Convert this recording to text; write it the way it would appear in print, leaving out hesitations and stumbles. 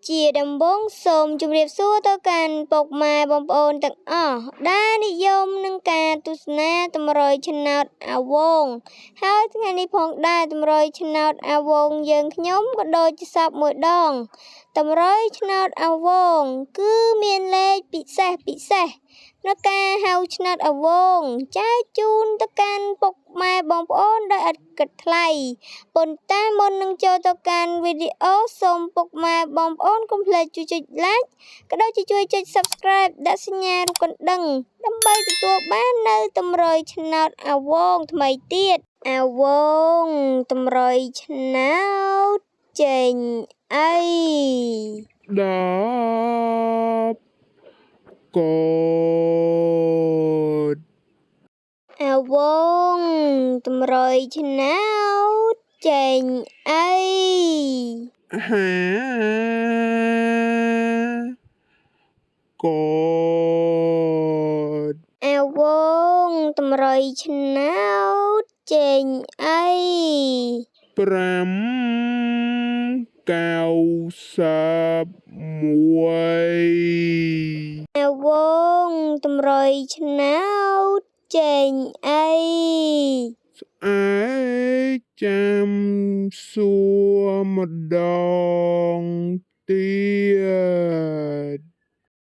ជាដំបូងសូមជម្រាបសួរទៅកាន់ពុកម៉ែបងប្អូនទាំងអស់ដែលនិយមនឹងការទស្សនាតម្រុយឆ្នោតអាវងហើយថ្ងៃនេះផងដែរតម្រុយឆ្នោតអាវងយើងខ្ញុំក៏ដូចជាសពមួយដងតម្រុយឆ្នោតអាវងគឺមានលេខពិសេសនៅការហៅឆ្នោតអាវងចែកជូនទៅកាន់ពុកម៉ែបងប្អូនដោយឥតគិតថ្លៃប៉ុន្តែមុននឹងចូលទៅកាន់វីដេអូសូមពុកម៉ែបងប្អូនកុំភ្លេចជួយចុច like ក៏ដូចជាជួយចុច subscribe ដាក់សញ្ញារូបកណ្ដឹងដើម្បីទទួលបាននៅតម្រុយឆ្នោតអាវងថ្មីទៀតអាវងតម្រុយឆ្នោតចេញអី10កតអាវងតម្រុយឆ្នោតចេញអី50កតអាវងតម្រុយឆ្នោតចេញអី591អាវងតម្រុយឆ្នោតចេញអីស្អែកចាំសួរម្ដងទៀត